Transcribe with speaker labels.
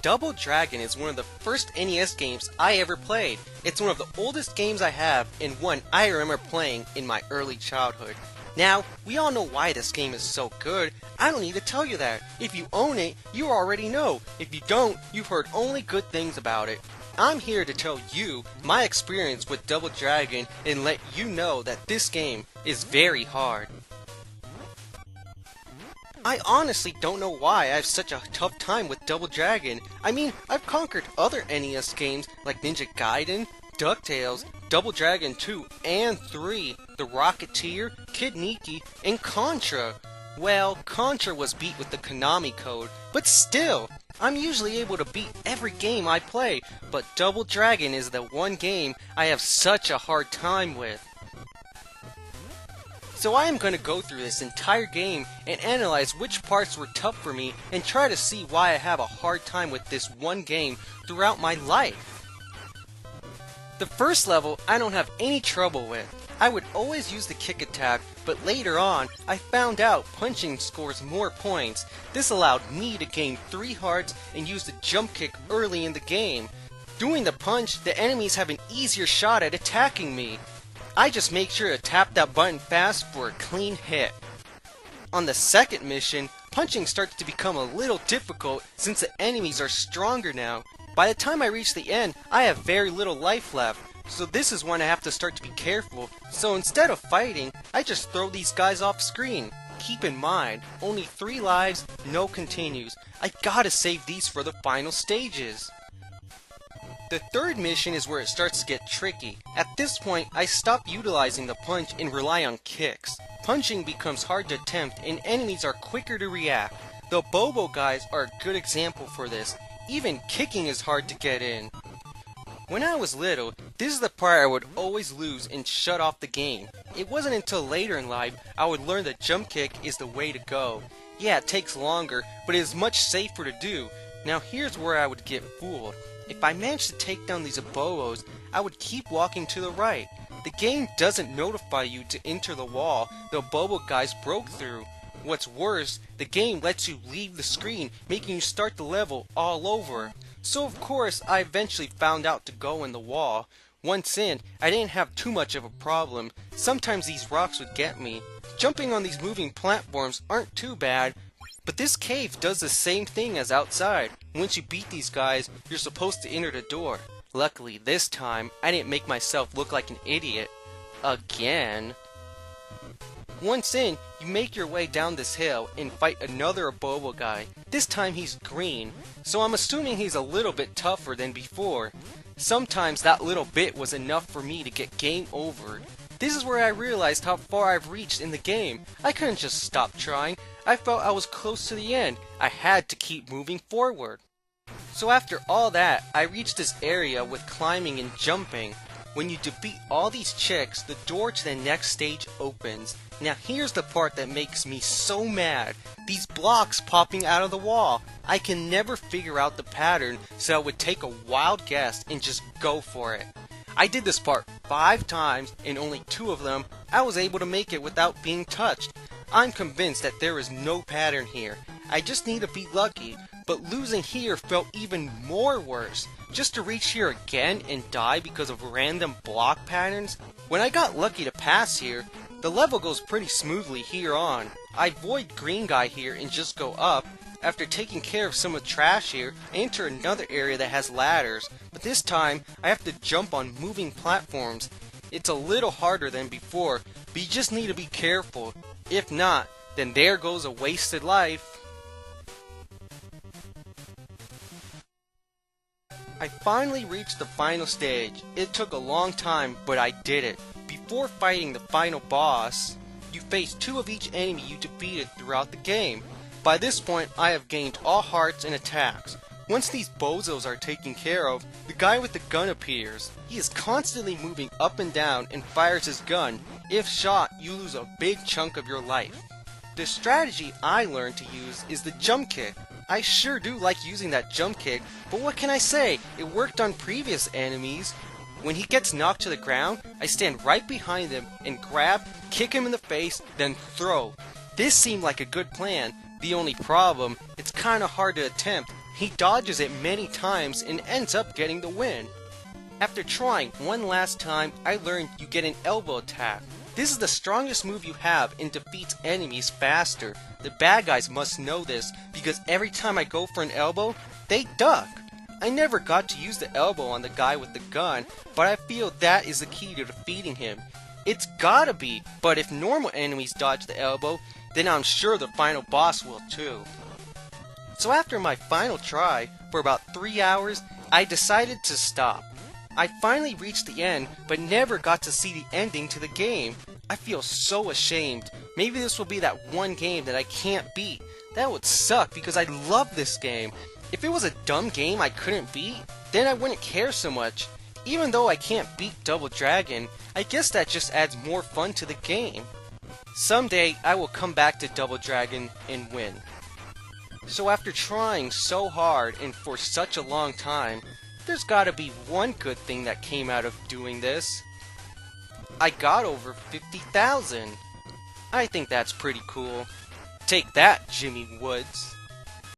Speaker 1: Double Dragon is one of the first NES games I ever played. It's one of the oldest games I have and one I remember playing in my early childhood. Now, we all know why this game is so good. I don't need to tell you that. If you own it, you already know. If you don't, you've heard only good things about it. I'm here to tell you my experience with Double Dragon and let you know that this game is very hard. I honestly don't know why I have such a tough time with Double Dragon. I mean, I've conquered other NES games like Ninja Gaiden, DuckTales, Double Dragon 2 and 3, The Rocketeer, Kid Niki, and Contra. Well, Contra was beat with the Konami code, but still, I'm usually able to beat every game I play, but Double Dragon is the one game I have such a hard time with. So I am going to go through this entire game and analyze which parts were tough for me and try to see why I have a hard time with this one game throughout my life. The first level I don't have any trouble with. I would always use the kick attack, but later on I found out punching scores more points. This allowed me to gain 3 hearts and use the jump kick early in the game. Doing the punch, the enemies have an easier shot at attacking me. I just make sure to tap that button fast for a clean hit. On the second mission, punching starts to become a little difficult since the enemies are stronger now. By the time I reach the end, I have very little life left, so this is when I have to start to be careful. So instead of fighting, I just throw these guys off screen. Keep in mind, only 3 lives, no continues. I gotta save these for the final stages. The third mission is where it starts to get tricky. At this point, I stop utilizing the punch and rely on kicks. Punching becomes hard to attempt and enemies are quicker to react. The Bobo guys are a good example for this. Even kicking is hard to get in. When I was little, this is the part I would always lose and shut off the game. It wasn't until later in life I would learn that jump kick is the way to go. Yeah, it takes longer, but it is much safer to do. Now here's where I would get fooled. If I managed to take down these Abobos, I would keep walking to the right. The game doesn't notify you to enter the wall the Abobo guys broke through. What's worse, the game lets you leave the screen, making you start the level all over. So of course, I eventually found out to go in the wall. Once in, I didn't have too much of a problem. Sometimes these rocks would get me. Jumping on these moving platforms aren't too bad, but this cave does the same thing as outside. Once you beat these guys, you're supposed to enter the door. Luckily, this time, I didn't make myself look like an idiot. Again. Once in, you make your way down this hill and fight another Abobo guy. This time he's green, so I'm assuming he's a little bit tougher than before. Sometimes that little bit was enough for me to get game over. This is where I realized how far I've reached in the game. I couldn't just stop trying. I felt I was close to the end. I had to keep moving forward. So after all that, I reached this area with climbing and jumping. When you defeat all these chicks, the door to the next stage opens. Now here's the part that makes me so mad. These blocks popping out of the wall. I can never figure out the pattern, so I would take a wild guess and just go for it. I did this part 5 times, and only 2 of them I was able to make it without being touched. I'm convinced that there is no pattern here. I just need to be lucky, but losing here felt even more worse. Just to reach here again and die because of random block patterns? When I got lucky to pass here, the level goes pretty smoothly here on. I avoid green guy here and just go up. After taking care of some of the trash here, I enter another area that has ladders, but this time I have to jump on moving platforms. It's a little harder than before, but you just need to be careful. If not, then there goes a wasted life. I finally reached the final stage. It took a long time, but I did it. Before fighting the final boss, you face 2 of each enemy you defeated throughout the game. By this point, I have gained all hearts and attacks. Once these bozos are taken care of, the guy with the gun appears. He is constantly moving up and down and fires his gun. If shot, you lose a big chunk of your life. The strategy I learned to use is the jump kick. I sure do like using that jump kick, but what can I say? It worked on previous enemies. When he gets knocked to the ground, I stand right behind him and grab, kick him in the face, then throw. This seemed like a good plan. The only problem, it's kinda hard to attempt. He dodges it many times and ends up getting the win. After trying one last time, I learned you get an elbow attack. This is the strongest move you have and defeats enemies faster. The bad guys must know this because every time I go for an elbow, they duck. I never got to use the elbow on the guy with the gun, but I feel that is the key to defeating him. It's gotta be, but if normal enemies dodge the elbow, then I'm sure the final boss will too. So after my final try, for about 3 hours, I decided to stop. I finally reached the end, but never got to see the ending to the game. I feel so ashamed. Maybe this will be that one game that I can't beat. That would suck because I love this game. If it was a dumb game I couldn't beat, then I wouldn't care so much. Even though I can't beat Double Dragon, I guess that just adds more fun to the game. Someday I will come back to Double Dragon and win. So after trying so hard and for such a long time, there's gotta be one good thing that came out of doing this. I got over 50,000. I think that's pretty cool. Take that, Jimmy Woods.